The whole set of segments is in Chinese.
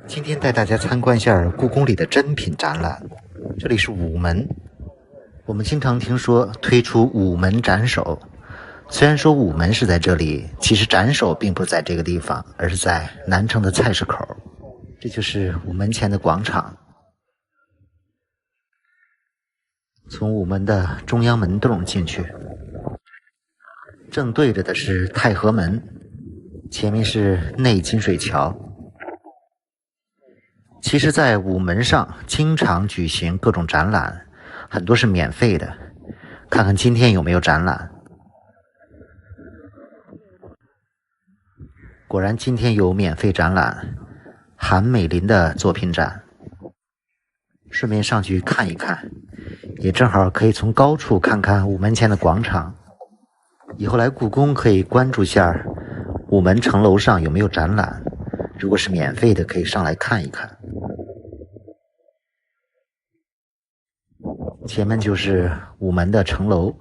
今天带大家参观一下故宫里的珍品展览。这里是午门，我们经常听说推出午门斩首，虽然说午门是在这里，其实斩首并不是在这个地方，而是在南城的菜市口。这就是午门前的广场，从午门的中央门洞进去，正对着的是太和门，前面是内金水桥。其实在午门上经常举行各种展览，很多是免费的，看看今天有没有展览。果然今天有免费展览，韩美林的作品展，顺便上去看一看，也正好可以从高处看看午门前的广场。以后来故宫可以关注下午门城楼上有没有展览，如果是免费的可以上来看一看。前面就是午门的城楼，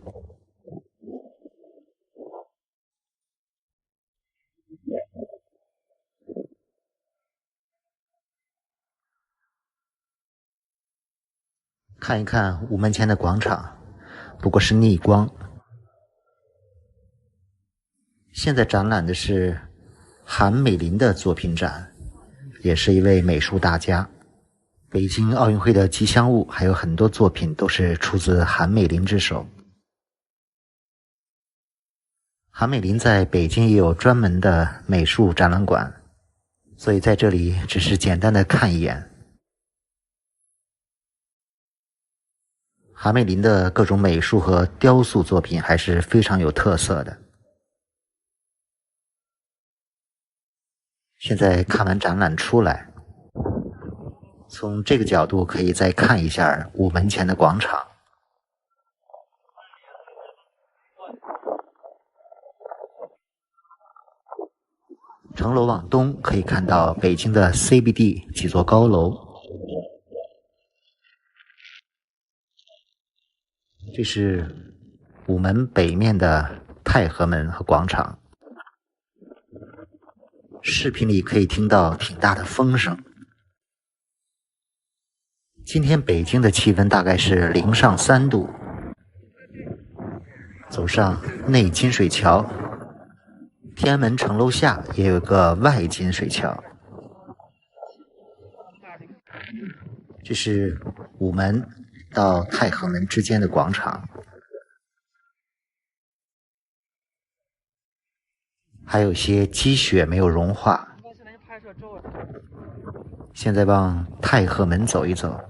看一看午门前的广场，不过是逆光。现在展览的是韩美林的作品展，也是一位美术大家。北京奥运会的吉祥物还有很多作品都是出自韩美林之手。韩美林在北京也有专门的美术展览馆，所以在这里只是简单的看一眼。韩美林的各种美术和雕塑作品还是非常有特色的。现在看完展览出来，从这个角度可以再看一下午门前的广场。城楼往东可以看到北京的 CBD 几座高楼。这是午门北面的太和门和广场。视频里可以听到挺大的风声。今天北京的气温大概是零上3度。走上内金水桥，天安门城楼下也有个外金水桥。这是午门到太和门之间的广场，还有些积雪没有融化。现在往太和门走一走。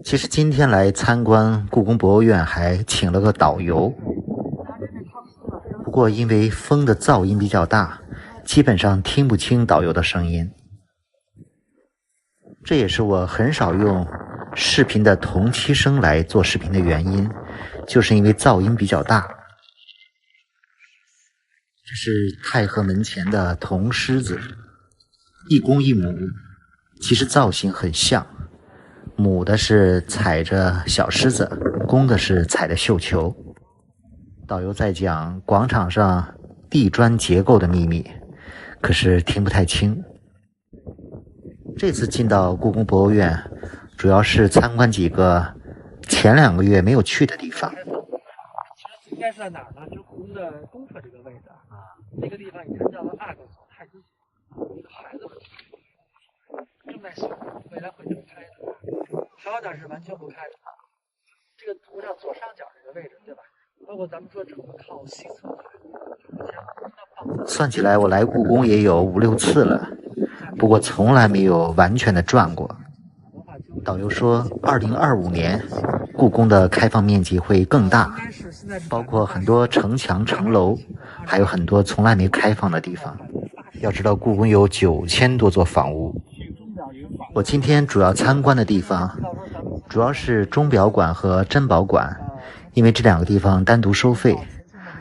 其实今天来参观故宫博物院还请了个导游，不过因为风的噪音比较大，基本上听不清导游的声音。这也是我很少用视频的同期声来做视频的原因，就是因为噪音比较大。这是太和门前的铜狮子，一公一母，其实造型很像。母的是踩着小狮子，公的是踩着绣球。导游在讲广场上地砖结构的秘密，可是听不太清。这次进到故宫博物院，主要是参观几个前2个月没有去的地方。其实应该是在哪儿呢？就是故宫的东侧这个位置啊，那个地方以前叫做阿哥所太子所，一个孩子正在修，未来会开的。还有点是完全不开的。这个图上左上角这个位置，对吧？包括咱们说整个靠西侧算起来我来故宫也有5、6次了，不过从来没有完全的转过。导游说2025年故宫的开放面积会更大，包括很多城墙城楼，还有很多从来没开放的地方。要知道故宫有9000多座房屋。我今天主要参观的地方主要是钟表馆和珍宝馆，因为这2个地方单独收费，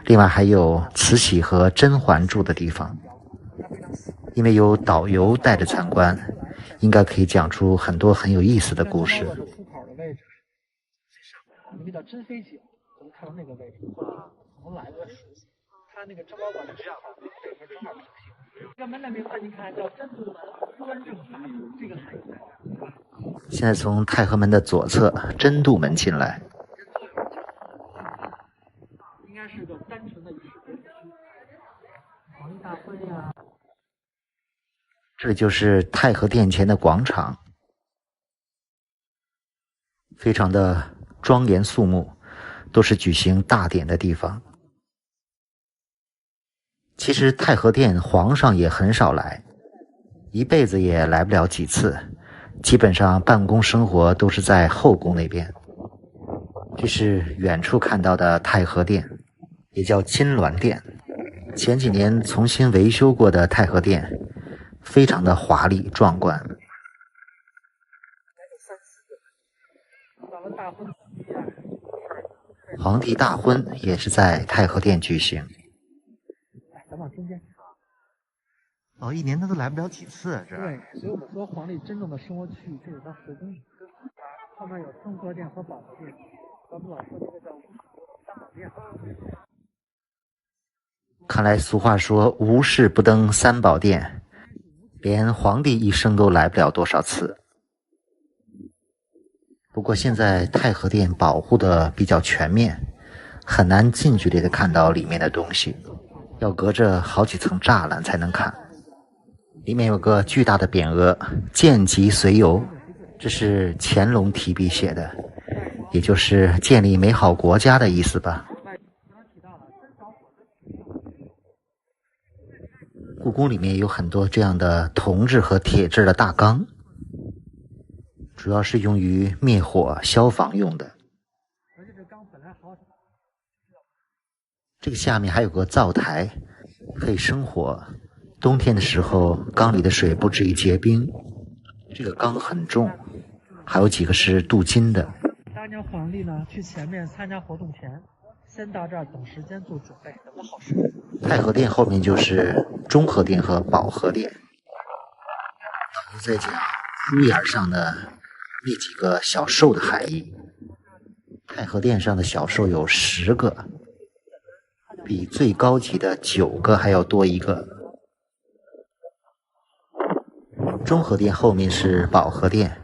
另外还有慈禧和甄嬛住的地方。因为有导游带着参观，应该可以讲出很多很有意思的故事。出口的位置，那个叫珍妃井，咱们看到那个位置，从来的它那个珍宝馆的这样的这边正好平行。这个门的名字您看叫真度门端正大门，这个含义在这儿。现在从太和门的左侧真度门进来，应该是个单纯的仪式区。皇帝大婚呀。这里就是太和殿前的广场，非常的庄严肃穆，都是举行大典的地方。其实太和殿皇上也很少来，一辈子也来不了几次，基本上办公生活都是在后宫那边。这是远处看到的太和殿，也叫金銮殿。前几年重新维修过的太和殿，非常的华丽壮观。皇帝大婚也是在太和殿举行。咱往中间。一年他都来不了几次啊，这。对，所以我们说皇帝真正的生活区域就是在后宫，后面有增和殿和保和殿，咱们老说这个叫三宝殿。看来俗话说无事不登三宝殿，连皇帝一生都来不了多少次。不过现在太和殿保护的比较全面，很难近距离的看到里面的东西，要隔着好几层栅栏才能看。里面有个巨大的匾额“见吉随游”，这是乾隆提笔写的，也就是建立美好国家的意思吧。故宫里面有很多这样的铜制和铁制的大缸，主要是用于灭火消防用的。这个下面还有个灶台，可以生火，冬天的时候缸里的水不至于结冰。这个缸很重，还有几个是镀金的。当年皇帝呢去前面参加活动前，先到这儿等时间做准备，等得好时。太和殿后面就是中和殿和保和殿。我在讲屋檐上的那几个小兽的含义。太和殿上的小兽有10个，比最高级的9个还要多一个。中和殿后面是保和殿。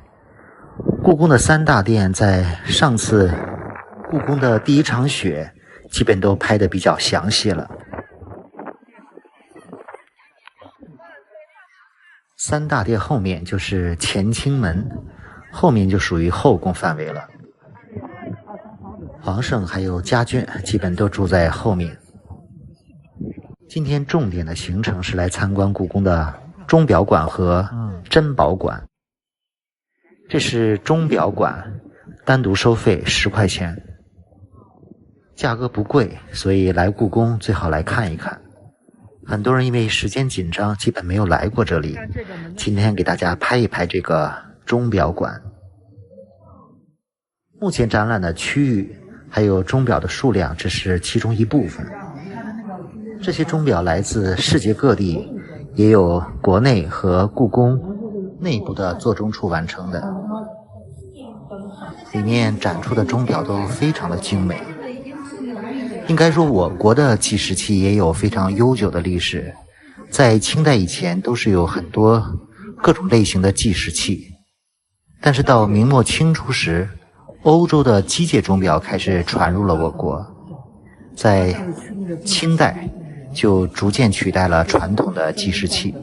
故宫的3大殿在上次故宫的第1场雪基本都拍得比较详细了。3大殿后面就是乾清门，后面就属于后宫范围了。皇上还有家眷基本都住在后面。今天重点的行程是来参观故宫的钟表馆和珍宝馆。这是钟表馆，单独收费10块钱，价格不贵，所以来故宫最好来看一看。很多人因为时间紧张，基本没有来过这里。今天给大家拍一拍这个钟表馆。目前展览的区域还有钟表的数量，这是其中一部分。这些钟表来自世界各地，也有国内和故宫内部的做钟处完成的。里面展出的钟表都非常的精美。应该说我国的计时器也有非常悠久的历史，在清代以前都是有很多各种类型的计时器，但是到明末清初时，欧洲的机械钟表开始传入了我国，在清代就逐渐取代了传统的计时器。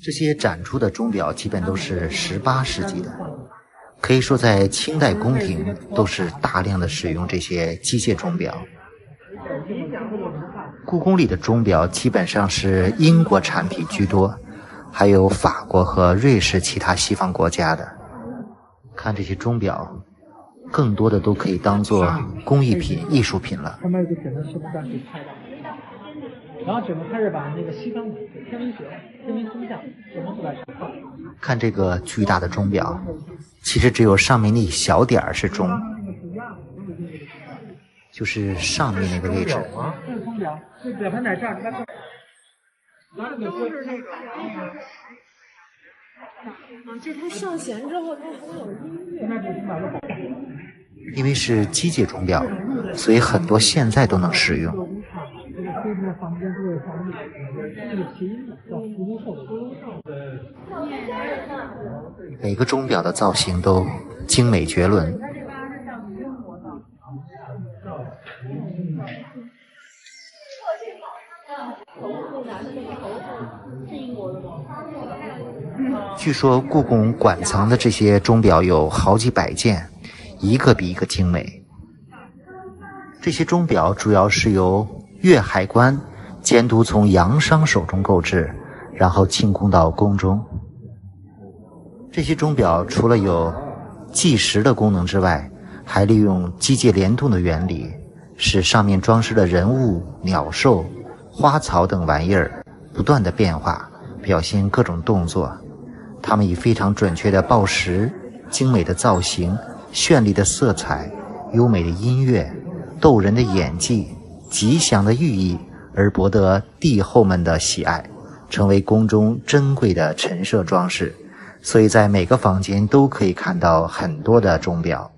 这些展出的钟表基本都是18世纪的，可以说在清代宫廷都是大量的使用这些机械钟表。故宫里的钟表基本上是英国产品居多，还有法国和瑞士其他西方国家的。看这些钟表，更多的都可以当做工艺品、艺术品了。上面就简单是不是可以拍的，然后整个开始把那个西方天文学、天文星象整个出来。看这个巨大的钟表，其实只有上面那一小点儿是钟，就是上面那个位置。这是钟表，这表盘在这儿，你看这。这它上弦之后，它还有音乐。因为是机械钟表，所以很多现在都能使用。为什么房间都会放那个谐音的叫福禄寿的福禄寿。每个钟表的造型都精美绝伦。据说故宫馆藏的这些钟表有好几百件，一个比一个精美。这些钟表主要是由粤海关监督从洋商手中购置，然后进贡到宫中。这些钟表除了有计时的功能之外，还利用机械联动的原理，使上面装饰的人物、鸟兽、花草等玩意儿不断的变化，表现各种动作。它们以非常准确的报时、精美的造型、绚丽的色彩、优美的音乐、逗人的演技、吉祥的寓意而博得帝后们的喜爱，成为宫中珍贵的陈设装饰。所以在每个房间都可以看到很多的钟表。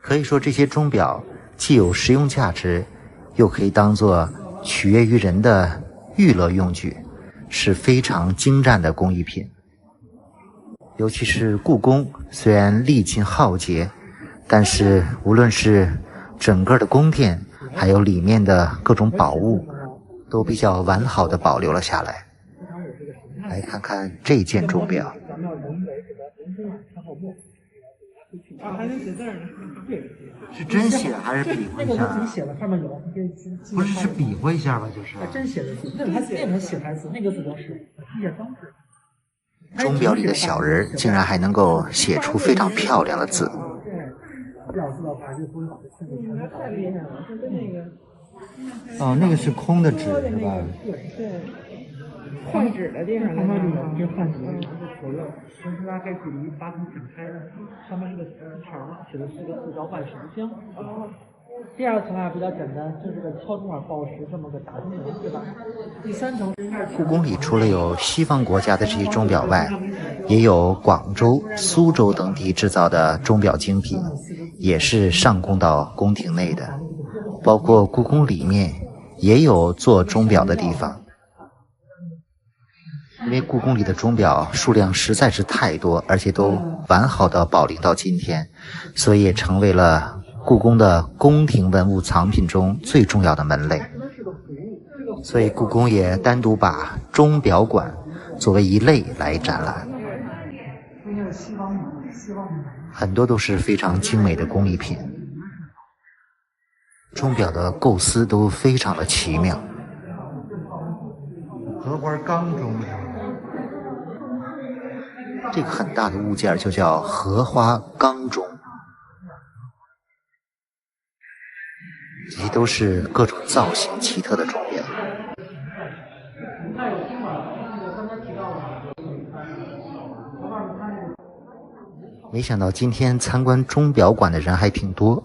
可以说这些钟表既有实用价值，又可以当作取悦于人的娱乐用具，是非常精湛的工艺品。尤其是故宫，虽然历尽浩劫，但是无论是整个的宫殿，还有里面的各种宝物，都比较完好的保留了下来。来看看这件钟表，还能写字呢？是真写还是比划一下？那个他自己写的，上面有，不是，是比划一下吧？就是真写的字，那个他写台词，那个字都是机械装饰。钟表里的小人竟然还能够写出非常漂亮的字。要字的话，就不会把这字给全都太厉害了，就跟那个。哦，那个是空的纸是吧？对。换纸的地方，旁边这个换纸左右同时拉开距离，把它展开，上面是个条，写的是个字叫万寿香。第二层啊比较简单，就是个敲钟耳报时这么个大钟人，对吧？第三层故宫里除了有西方国家的这些钟表外，也有广州、苏州等地制造的钟表精品，也是上供到宫廷内的。包括故宫里面也有做钟表的地方。因为故宫里的钟表数量实在是太多，而且都完好的保留到今天，所以也成为了故宫的宫廷文物藏品中最重要的门类。所以故宫也单独把钟表馆作为一类来展览，很多都是非常精美的工艺品。钟表的构思都非常的奇妙。荷花缸钟，这个很大的物件就叫荷花缸钟，这些都是各种造型奇特的钟表。没想到今天参观钟表馆的人还挺多。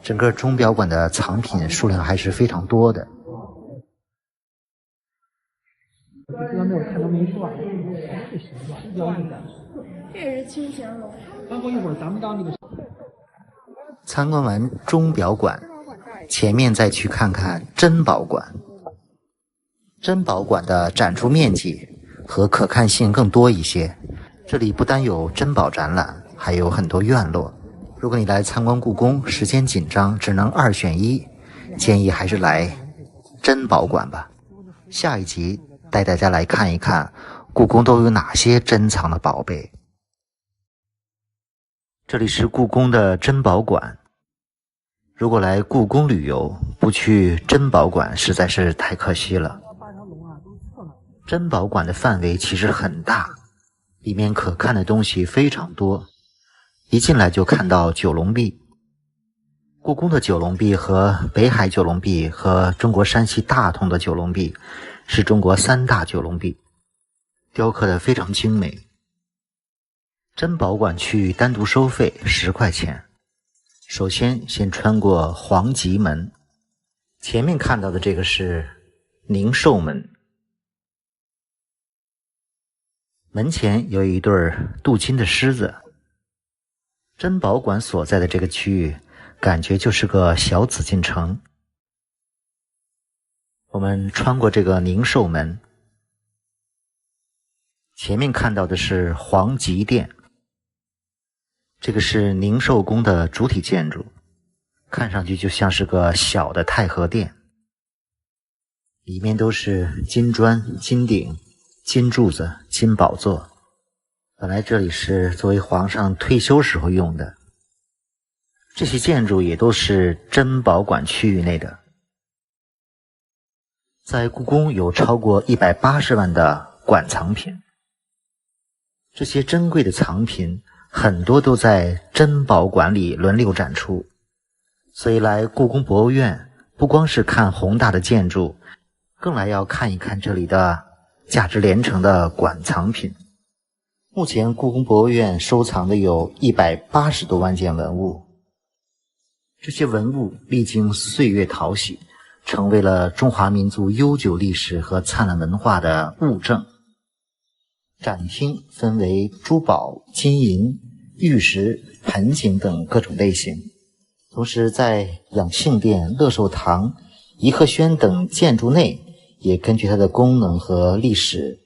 整个钟表馆的藏品数量还是非常多的。刚才没有看到那一段，这也是清乾隆。过一会儿咱们到那个参观完钟表馆，前面再去看看珍宝馆。珍宝馆的展出面积和可看性更多一些，这里不单有珍宝展览，还有很多院落。如果你来参观故宫，时间紧张，只能2选1，建议还是来珍宝馆吧。下一集带大家来看一看故宫都有哪些珍藏的宝贝。这里是故宫的珍宝馆。如果来故宫旅游，不去珍宝馆实在是太可惜了。珍宝馆的范围其实很大，里面可看的东西非常多。一进来就看到九龙壁，故宫的九龙壁和北海九龙壁和中国山西大同的九龙壁是中国3大九龙壁，雕刻的非常精美。珍宝馆去单独收费10块钱，首先穿过黄极门，前面看到的这个是宁寿门，门前有一对镀金的狮子。珍宝馆所在的这个区域感觉就是个小紫禁城。我们穿过这个宁寿门，前面看到的是皇极殿，这个是宁寿宫的主体建筑，看上去就像是个小的太和殿，里面都是金砖、金顶、金柱子、金宝座。本来这里是作为皇上退休时候用的，这些建筑也都是珍宝馆区域内的。在故宫有超过180万的馆藏品，这些珍贵的藏品很多都在珍宝馆里轮流展出，所以来故宫博物院不光是看宏大的建筑，更来要看一看这里的价值连城的馆藏品。目前故宫博物院收藏的有180多万件文物，这些文物历经岁月淘洗，成为了中华民族悠久历史和灿烂文化的物证。展厅分为珠宝、金银、玉石、盆景等各种类型，同时在养性殿、乐寿堂、颐和轩等建筑内，也根据它的功能和历史，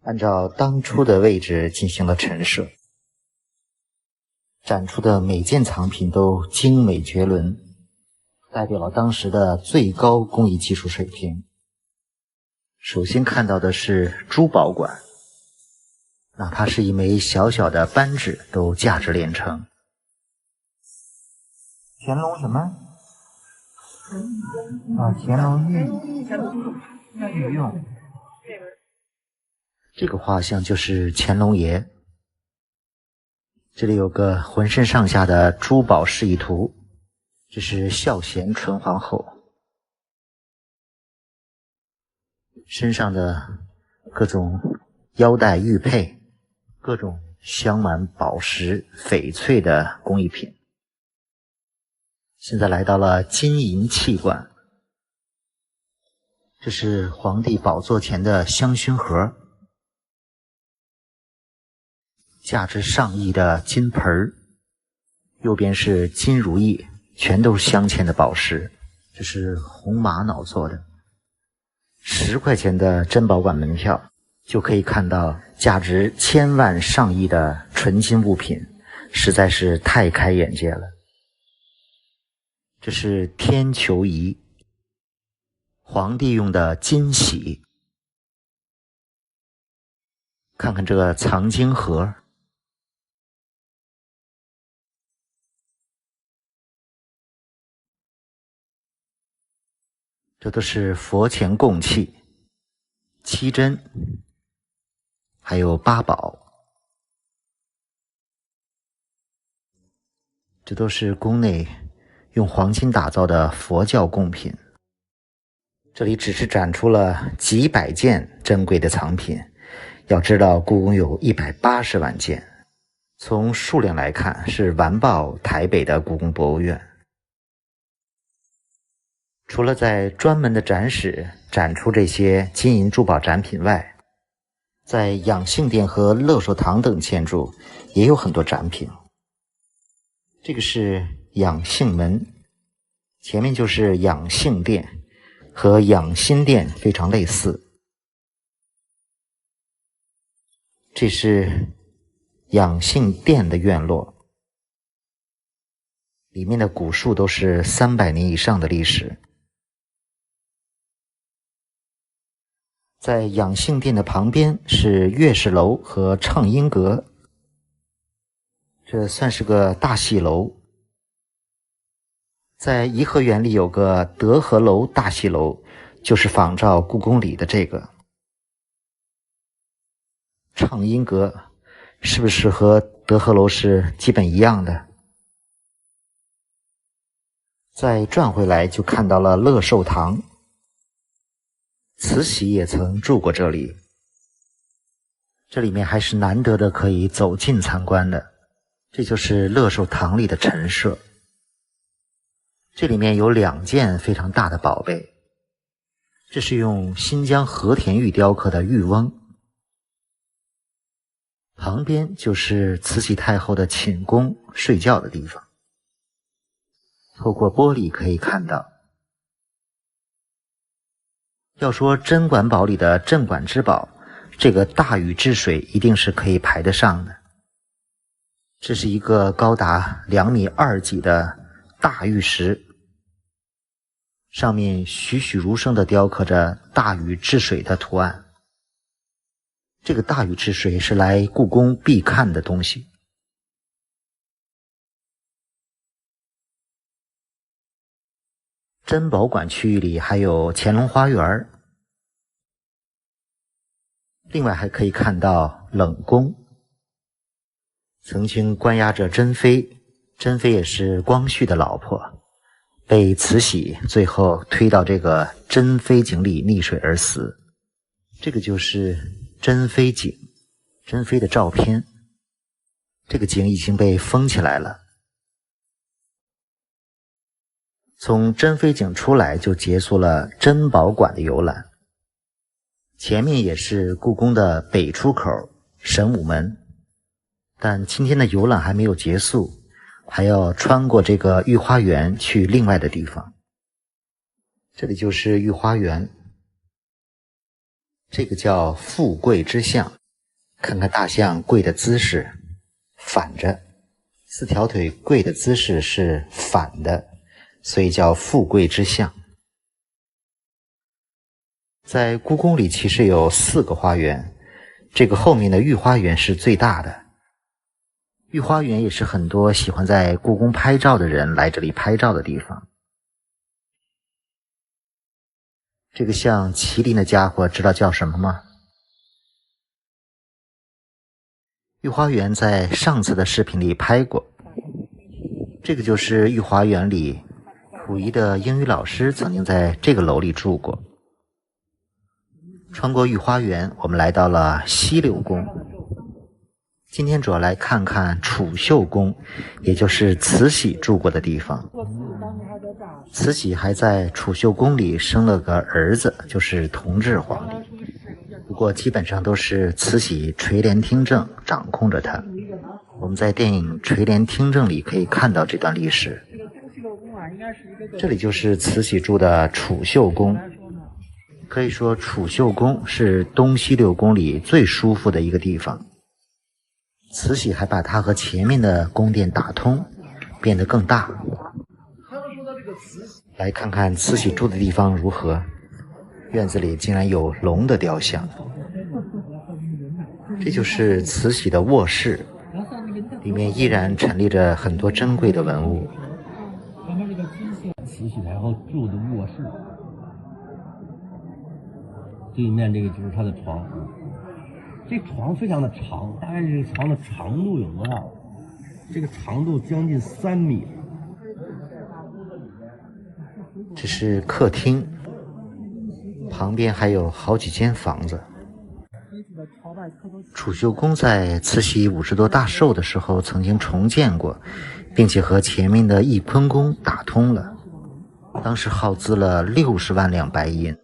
按照当初的位置进行了陈设。展出的每件藏品都精美绝伦，代表了当时的最高工艺技术水平。首先看到的是珠宝馆，哪怕是一枚小小的扳指都价值连城。乾隆什么？乾隆御用。这个画像就是乾隆爷。这里有个浑身上下的珠宝示意图，这是孝贤纯皇后身上的各种腰带玉佩，各种镶满宝石翡翠的工艺品。现在来到了金银器馆，这是皇帝宝座前的香薰盒，价值上亿的金盆儿，右边是金如意，全都是镶嵌的宝石，这是红玛瑙做的。10块钱的珍宝馆门票就可以看到价值千万上亿的纯金物品，实在是太开眼界了。这是天球仪，皇帝用的金玺。看看这个藏经盒，这都是佛前供器、七珍，还有八宝。这都是宫内用黄金打造的佛教贡品。这里只是展出了几百件珍贵的藏品，要知道故宫有180万件，从数量来看是完爆台北的故宫博物院。除了在专门的展室展出这些金银珠宝展品外，在养性殿和乐寿堂等建筑也有很多展品。这个是养性门，前面就是养性殿，和养心殿非常类似。这是养性殿的院落，里面的古树都是300年以上的历史。在养性殿的旁边是乐士楼和畅音阁，这算是个大戏楼。在颐和园里有个德和楼大戏楼，就是仿照故宫里的这个。畅音阁是不是和德和楼是基本一样的？再转回来就看到了乐寿堂，慈禧也曾住过这里。这里面还是难得的可以走近参观的，这就是乐寿堂里的陈设。这里面有2件非常大的宝贝，这是用新疆和田玉雕刻的玉瓮，旁边就是慈禧太后的寝宫睡觉的地方。透过玻璃可以看到。要说镇馆宝里的镇馆之宝，这个大禹治水一定是可以排得上的。这是一个高达2.2米的大玉石，上面栩栩如生地雕刻着大禹治水的图案。这个大禹治水是来故宫必看的东西。珍宝馆区域里还有乾隆花园，另外还可以看到冷宫，曾经关押着珍妃，珍妃也是光绪的老婆，被慈禧最后推到这个珍妃井里溺水而死。这个就是珍妃井，珍妃的照片。这个井已经被封起来了。从珍妃井出来就结束了珍宝馆的游览，前面也是故宫的北出口神武门，但今天的游览还没有结束，还要穿过这个御花园去另外的地方。这里就是御花园，这个叫富贵之象，看看大象跪的姿势，反着，4条腿跪的姿势是反的，所以叫富贵之象。在故宫里其实有4个花园，这个后面的御花园是最大的。御花园也是很多喜欢在故宫拍照的人来这里拍照的地方。这个像麒麟的家伙知道叫什么吗？御花园在上次的视频里拍过，这个就是御花园里溥仪的英语老师曾经在这个楼里住过。穿过御花园，我们来到了西六宫。今天主要来看看储秀宫，也就是慈禧住过的地方。慈禧还在储秀宫里生了个儿子，就是同治皇帝。不过基本上都是慈禧垂帘听政，掌控着他。我们在电影《垂帘听政》里可以看到这段历史。这里就是慈禧住的储秀宫，可以说储秀宫是东西六宫里最舒服的一个地方。慈禧还把它和前面的宫殿打通，变得更大。来看看慈禧住的地方如何，院子里竟然有龙的雕像。这就是慈禧的卧室，里面依然陈列着很多珍贵的文物。慈禧太后住的卧室，对面这个就是她的床。这床非常的长，大概这个床的长度有多少？这个长度将近3米。这是客厅，旁边还有好几间房子。储秀宫在慈禧50多大寿的时候曾经重建过，并且和前面的翊坤宫打通了，当时耗资了60万两白银。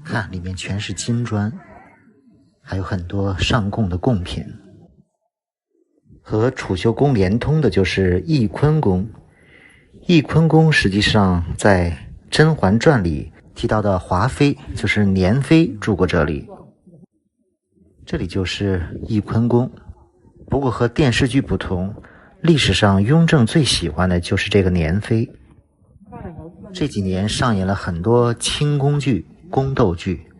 看里面全是金砖，还有很多上贡的贡品。和储秀宫连通的就是翊坤宫。翊坤宫实际上在《甄嬛传》里提到的华妃，就是年妃住过这里。这里就是翊坤宫。不过和电视剧不同，历史上雍正最喜欢的就是这个年妃。这几年上演了很多清宫剧、宫斗剧，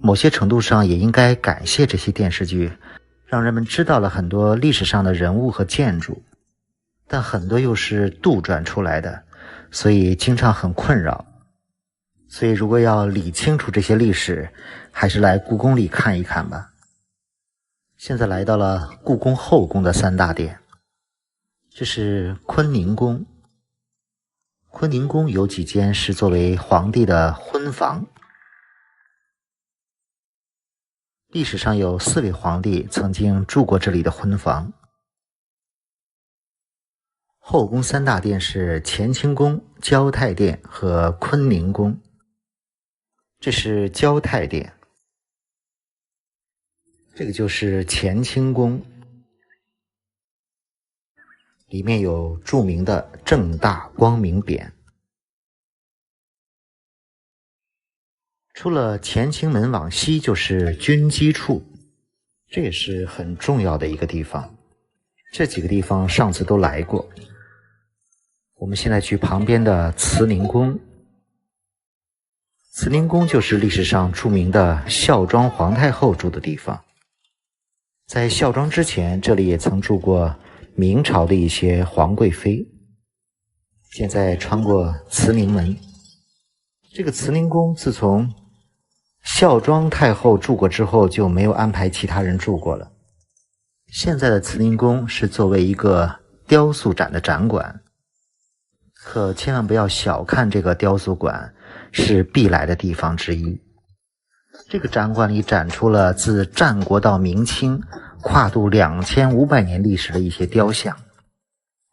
某些程度上也应该感谢这些电视剧，让人们知道了很多历史上的人物和建筑，但很多又是杜撰出来的，所以经常很困扰。所以如果要理清楚这些历史，还是来故宫里看一看吧。现在来到了故宫后宫的3大殿，这是坤宁宫。坤宁宫有几间是作为皇帝的婚房，历史上有4位皇帝曾经住过这里的婚房。后宫3大殿是乾清宫、交泰殿和坤宁宫。这是交泰殿，这个就是乾清宫。里面有著名的正大光明匾。出了乾清门往西就是军机处，这也是很重要的一个地方。这几个地方上次都来过。我们现在去旁边的慈宁宫。慈宁宫就是历史上著名的孝庄皇太后住的地方。在孝庄之前，这里也曾住过明朝的一些皇贵妃。现在穿过慈宁门，这个慈宁宫自从孝庄太后住过之后，就没有安排其他人住过了。现在的慈宁宫是作为一个雕塑展的展馆，可千万不要小看这个雕塑馆，是必来的地方之一。这个展馆里展出了自战国到明清跨度2500年历史的一些雕像，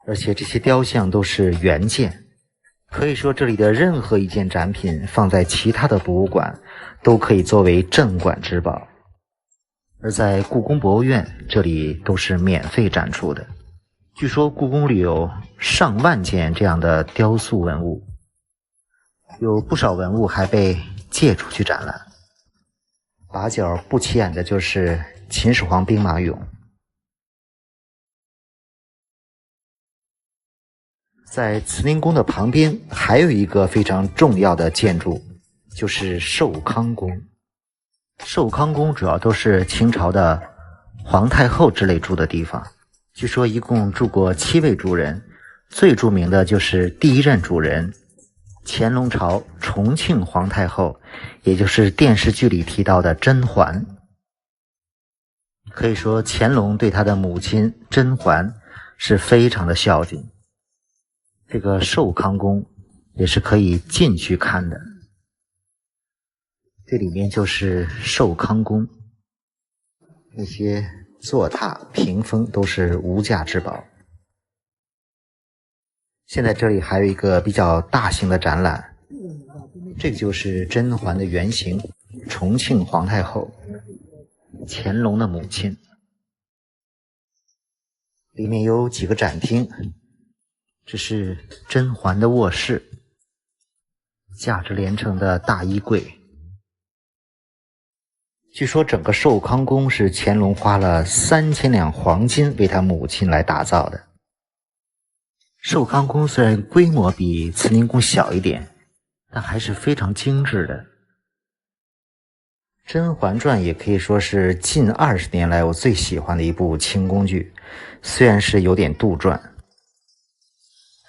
而且这些雕像都是原件。可以说这里的任何一件展品放在其他的博物馆都可以作为镇馆之宝，而在故宫博物院这里都是免费展出的。据说故宫里有上万件这样的雕塑文物，有不少文物还被借出去展览。把角不起眼的就是秦始皇兵马俑。在慈宁宫的旁边还有一个非常重要的建筑，就是寿康宫。寿康宫主要都是清朝的皇太后之类住的地方，据说一共住过7位主人，最著名的就是第一任主人乾隆朝重庆皇太后，也就是电视剧里提到的甄嬛。可以说乾隆对他的母亲甄嬛是非常的孝敬。这个寿康宫也是可以进去看的，这里面就是寿康宫，那些坐榻屏风都是无价之宝。现在这里还有一个比较大型的展览，这个就是甄嬛的原型，重庆皇太后，乾隆的母亲。里面有几个展厅，这是甄嬛的卧室，价值连城的大衣柜。据说整个寿康宫是乾隆花了3000两黄金为他母亲来打造的。寿康宫虽然规模比慈宁宫小一点，但还是非常精致的。《甄嬛传》也可以说是近20年来我最喜欢的一部清宫剧，虽然是有点杜撰。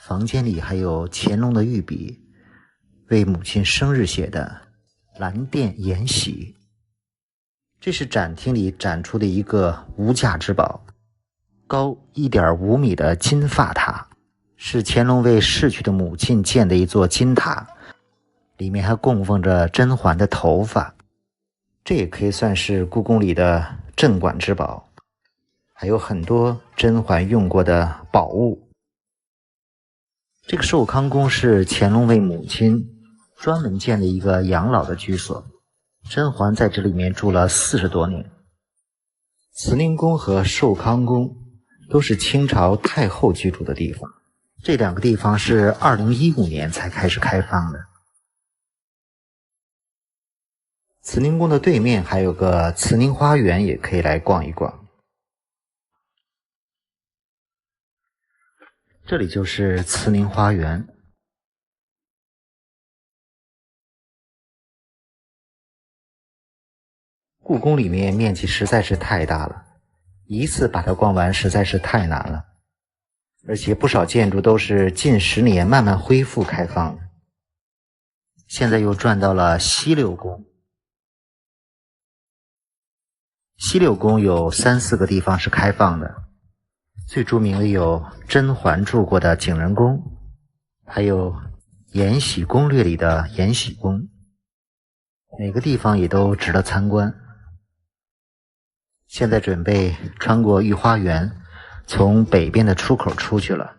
房间里还有乾隆的御笔，为母亲生日写的蓝靛延禧。这是展厅里展出的一个无价之宝，高1.5米的金发塔，是乾隆为逝去的母亲建的一座金塔，里面还供奉着甄嬛的头发。这也可以算是故宫里的镇馆之宝，还有很多甄嬛用过的宝物。这个寿康宫是乾隆为母亲专门建的一个养老的居所，甄嬛在这里面住了40多年。慈宁宫和寿康宫都是清朝太后居住的地方，这两个地方是2015年才开始开放的。慈宁宫的对面还有个慈宁花园，也可以来逛一逛。这里就是慈宁花园。故宫里面面积实在是太大了，一次把它逛完实在是太难了，而且不少建筑都是近10年慢慢恢复开放的。现在又转到了西六宫。西六宫有3、4个地方是开放的，最著名的有甄嬛住过的景仁宫，还有《延禧攻略》里的延禧宫，每个地方也都值得参观。现在准备穿过御花园，从北边的出口出去了。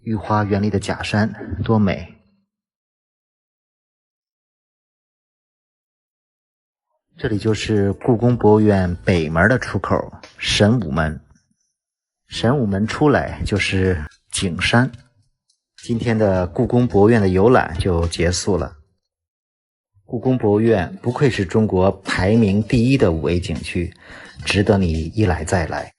御花园里的假山多美！这里就是故宫博物院北门的出口，神武门。神武门出来就是景山。今天的故宫博物院的游览就结束了。故宫博物院不愧是中国排名第1的5A景区，值得你一来再来。